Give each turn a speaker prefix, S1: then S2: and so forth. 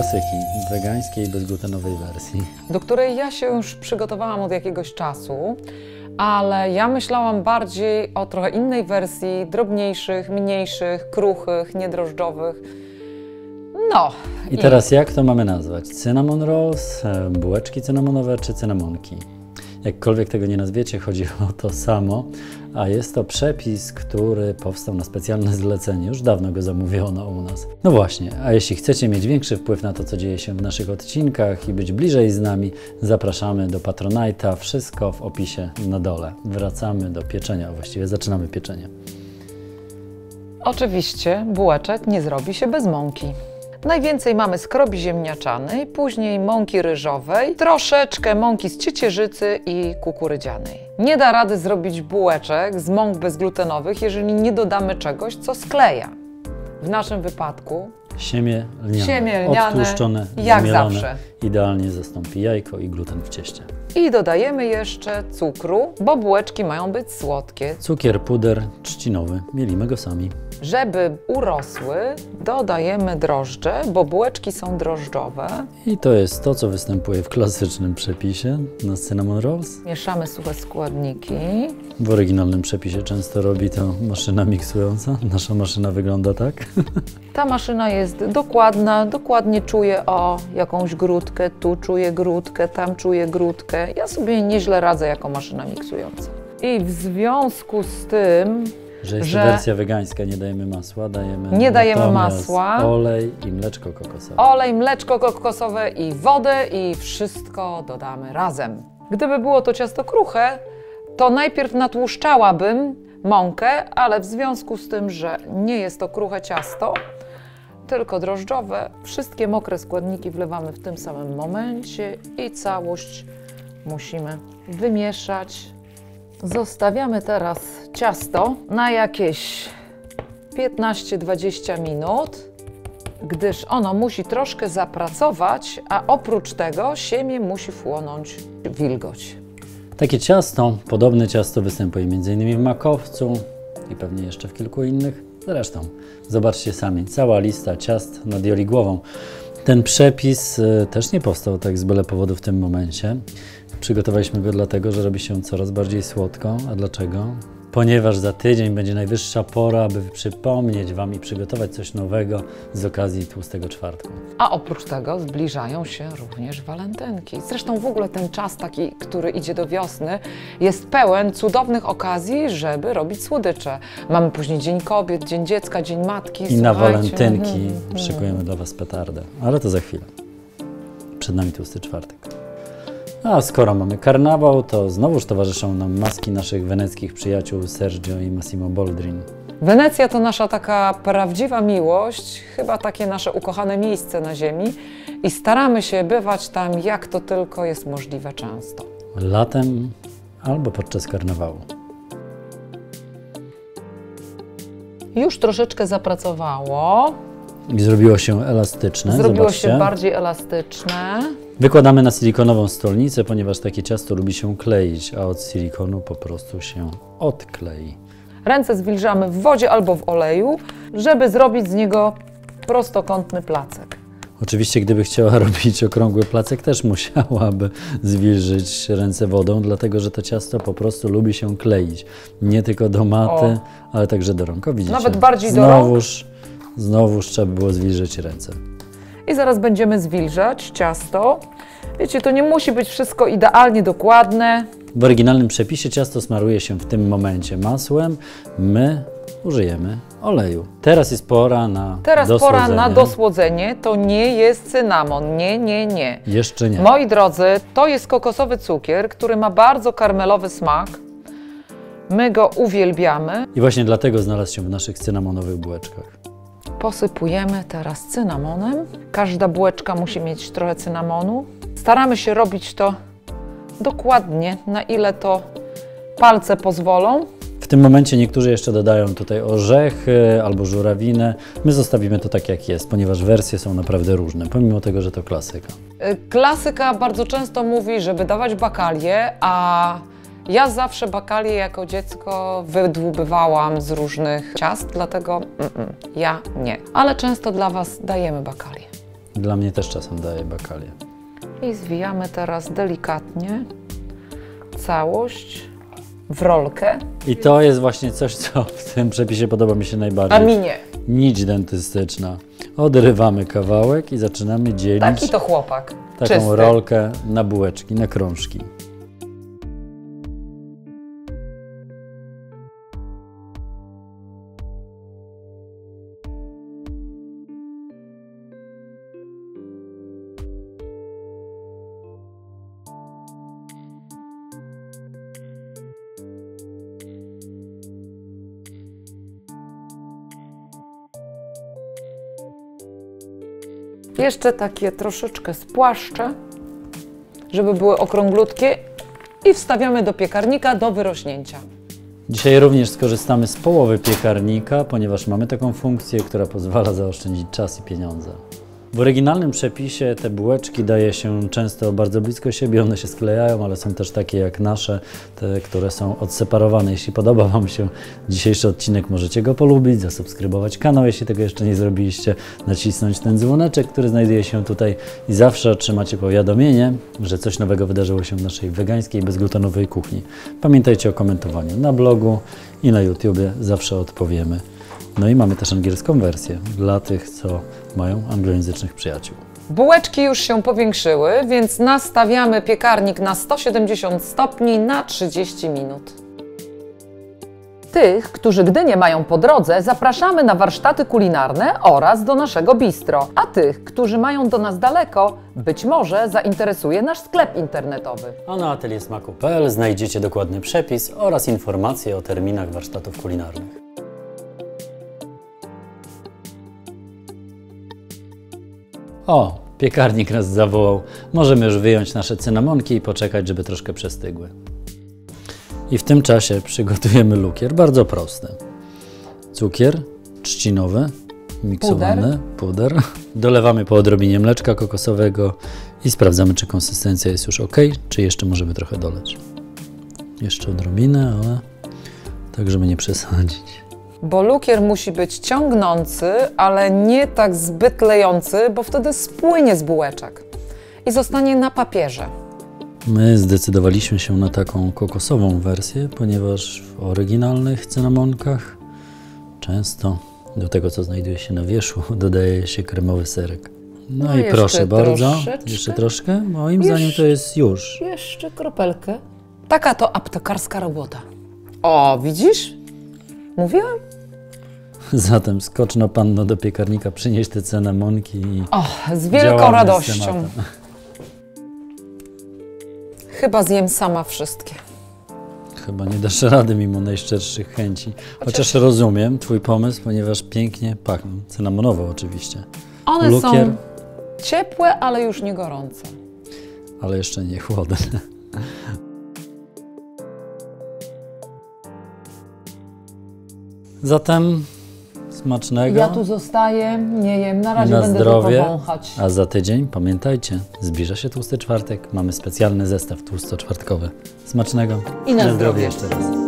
S1: klasyki wegańskiej, bezglutenowej wersji.
S2: Do której ja się już przygotowałam od jakiegoś czasu, ale ja myślałam bardziej o trochę innej wersji, drobniejszych, mniejszych, kruchych, niedrożdżowych. No.
S1: I teraz jak to mamy nazwać? Cinnamon rolls, bułeczki cynamonowe czy cynamonki? Jakkolwiek tego nie nazwiecie, chodzi o to samo, a jest to przepis, który powstał na specjalne zlecenie. Już dawno go zamówiono u nas. No właśnie, a jeśli chcecie mieć większy wpływ na to, co dzieje się w naszych odcinkach i być bliżej z nami, zapraszamy do Patronite'a. Wszystko w opisie na dole. Wracamy do pieczenia, a właściwie zaczynamy pieczenie.
S2: Oczywiście bułeczek nie zrobi się bez mąki. Najwięcej mamy skrobi ziemniaczanej, później mąki ryżowej, troszeczkę mąki z ciecierzycy i kukurydzianej. Nie da rady zrobić bułeczek z mąk bezglutenowych, jeżeli nie dodamy czegoś, co skleja. W naszym wypadku
S1: Siemię lniane, odtłuszczone,
S2: jak
S1: zmielone,
S2: zawsze.
S1: Idealnie zastąpi jajko i gluten w cieście.
S2: I dodajemy jeszcze cukru, bo bułeczki mają być słodkie.
S1: Cukier, puder trzcinowy, mielimy go sami.
S2: Żeby urosły, dodajemy drożdże, bo bułeczki są drożdżowe.
S1: I to jest to, co występuje w klasycznym przepisie na cinnamon rolls.
S2: Mieszamy suche składniki.
S1: W oryginalnym przepisie często robi to maszyna miksująca. Nasza maszyna wygląda tak.
S2: Ta maszyna jest dokładna, dokładnie czuje jakąś grudkę, tu czuję grudkę, tam czuję grudkę. Ja sobie nieźle radzę jako maszyna miksująca. I w związku z tym,
S1: że jest to wersja wegańska, nie dajemy masła,
S2: nie dajemy masła,
S1: olej i mleczko kokosowe.
S2: Olej, mleczko kokosowe i wodę i wszystko dodamy razem. Gdyby było to ciasto kruche, to najpierw natłuszczałabym mąkę, ale w związku z tym, że nie jest to kruche ciasto, tylko drożdżowe, wszystkie mokre składniki wlewamy w tym samym momencie i całość musimy wymieszać. Zostawiamy teraz ciasto na jakieś 15-20 minut, gdyż ono musi troszkę zapracować, a oprócz tego siemię musi wchłonąć wilgoć. Takie
S1: ciasto, podobne ciasto występuje m.in. w makowcu i pewnie jeszcze w kilku innych. Zresztą, zobaczcie sami, cała lista ciast nad Joli głową. Ten przepis też nie powstał tak z byle powodu w tym momencie. Przygotowaliśmy go dlatego, że robi się coraz bardziej słodko. A dlaczego? Ponieważ za tydzień będzie najwyższa pora, aby przypomnieć Wam i przygotować coś nowego z okazji Tłustego Czwartku.
S2: A oprócz tego zbliżają się również walentynki. Zresztą w ogóle ten czas taki, który idzie do wiosny, jest pełen cudownych okazji, żeby robić słodycze. Mamy później Dzień Kobiet, Dzień Dziecka, Dzień Matki.
S1: I na walentynki szykujemy dla Was petardę. Ale to za chwilę. Przed nami Tłusty Czwartek. A skoro mamy karnawał, to znowuż towarzyszą nam maski naszych weneckich przyjaciół Sergio i Massimo Boldrin.
S2: Wenecja to nasza taka prawdziwa miłość, chyba takie nasze ukochane miejsce na ziemi i staramy się bywać tam jak to tylko jest możliwe często.
S1: Latem albo podczas karnawału.
S2: Już troszeczkę zapracowało.
S1: I zrobiło się elastyczne.
S2: Zrobiło
S1: Zobaczcie.
S2: się bardziej elastyczne.
S1: Wykładamy na silikonową stolnicę, ponieważ takie ciasto lubi się kleić, a od silikonu po prostu się odklei.
S2: Ręce zwilżamy w wodzie albo w oleju, żeby zrobić z niego prostokątny placek.
S1: Oczywiście, gdyby chciała robić okrągły placek, też musiałaby zwilżyć ręce wodą, dlatego że to ciasto po prostu lubi się kleić. Nie tylko do maty, ale także do rąk. Widzicie?
S2: Nawet bardziej do rąk.
S1: Znowuż trzeba było zwilżyć ręce.
S2: I zaraz będziemy zwilżać ciasto. Wiecie, to nie musi być wszystko idealnie dokładne.
S1: W oryginalnym przepisie ciasto smaruje się w tym momencie masłem. My użyjemy oleju. Teraz jest pora na
S2: pora na dosłodzenie. To nie jest cynamon. Nie.
S1: Jeszcze nie.
S2: Moi drodzy, to jest kokosowy cukier, który ma bardzo karmelowy smak. My go uwielbiamy.
S1: I właśnie dlatego znalazł się w naszych cynamonowych bułeczkach.
S2: Posypujemy teraz cynamonem. Każda bułeczka musi mieć trochę cynamonu. Staramy się robić to dokładnie, na ile to palce pozwolą.
S1: W tym momencie niektórzy jeszcze dodają tutaj orzechy albo żurawinę. My zostawimy to tak jak jest, ponieważ wersje są naprawdę różne, pomimo tego, że to klasyka.
S2: Klasyka bardzo często mówi, żeby dawać bakalię, a ja zawsze bakalię jako dziecko wydłubywałam z różnych ciast, dlatego ja nie. Ale często dla Was dajemy bakalię.
S1: Dla mnie też czasem daje bakalię.
S2: I zwijamy teraz delikatnie całość w rolkę.
S1: I to jest właśnie coś, co w tym przepisie podoba mi się najbardziej.
S2: A mi nie.
S1: Nić dentystyczna. Odrywamy kawałek i zaczynamy dzielić
S2: Taki to chłopak.
S1: taką
S2: Czysty.
S1: rolkę na bułeczki, na krążki.
S2: Jeszcze takie troszeczkę spłaszczę, żeby były okrąglutkie i wstawiamy do piekarnika do wyrośnięcia.
S1: Dzisiaj również skorzystamy z połowy piekarnika, ponieważ mamy taką funkcję, która pozwala zaoszczędzić czas i pieniądze. W oryginalnym przepisie te bułeczki daje się często bardzo blisko siebie, one się sklejają, ale są też takie jak nasze, te, które są odseparowane. Jeśli podoba Wam się dzisiejszy odcinek, możecie go polubić, zasubskrybować kanał, jeśli tego jeszcze nie zrobiliście, nacisnąć ten dzwoneczek, który znajduje się tutaj i zawsze otrzymacie powiadomienie, że coś nowego wydarzyło się w naszej wegańskiej, bezglutenowej kuchni. Pamiętajcie o komentowaniu na blogu i na YouTubie, zawsze odpowiemy. No i mamy też angielską wersję dla tych, co mają anglojęzycznych przyjaciół.
S2: Bułeczki już się powiększyły, więc nastawiamy piekarnik na 170 stopni na 30 minut. Tych, którzy Gdynię mają po drodze, zapraszamy na warsztaty kulinarne oraz do naszego bistro. A tych, którzy mają do nas daleko, być może zainteresuje nasz sklep internetowy.
S1: A na ateliersmaku.pl znajdziecie dokładny przepis oraz informacje o terminach warsztatów kulinarnych. O, piekarnik nas zawołał. Możemy już wyjąć nasze cynamonki i poczekać, żeby troszkę przestygły. I w tym czasie przygotujemy lukier, bardzo prosty. Cukier trzcinowy, miksowany, puder. Dolewamy po odrobinie mleczka kokosowego i sprawdzamy, czy konsystencja jest już ok, czy jeszcze możemy trochę doleć. Jeszcze odrobinę, ale tak, żeby nie przesadzić.
S2: Bo lukier musi być ciągnący, ale nie tak zbyt lejący, bo wtedy spłynie z bułeczek i zostanie na papierze.
S1: My zdecydowaliśmy się na taką kokosową wersję, ponieważ w oryginalnych cynamonkach często do tego, co znajduje się na wierzchu, dodaje się kremowy serek. No i proszę bardzo, jeszcze troszkę. Moim zdaniem to jest już.
S2: Jeszcze kropelkę. Taka to aptekarska robota. O, widzisz? Mówiłam?
S1: Zatem skoczno panno do piekarnika, przynieś te cynamonki i
S2: O, z wielką
S1: działamy z
S2: radością.
S1: tematem.
S2: Chyba zjem sama wszystkie.
S1: Chyba nie dasz rady mimo najszczerszych chęci. Chociaż rozumiem Twój pomysł, ponieważ pięknie pachną. Cynamonowo oczywiście.
S2: One
S1: Lukier,
S2: są ciepłe, ale już nie gorące.
S1: ale jeszcze nie chłodne. Zatem smacznego.
S2: Ja tu zostaję, nie jem, na razie
S1: Na
S2: będę
S1: zdrowie.
S2: tylko wąchać.
S1: A za tydzień, pamiętajcie, zbliża się Tłusty Czwartek. Mamy specjalny zestaw tłusto-czwartkowy. Smacznego.
S2: I na
S1: zdrowie
S2: zdrowie.
S1: jeszcze raz.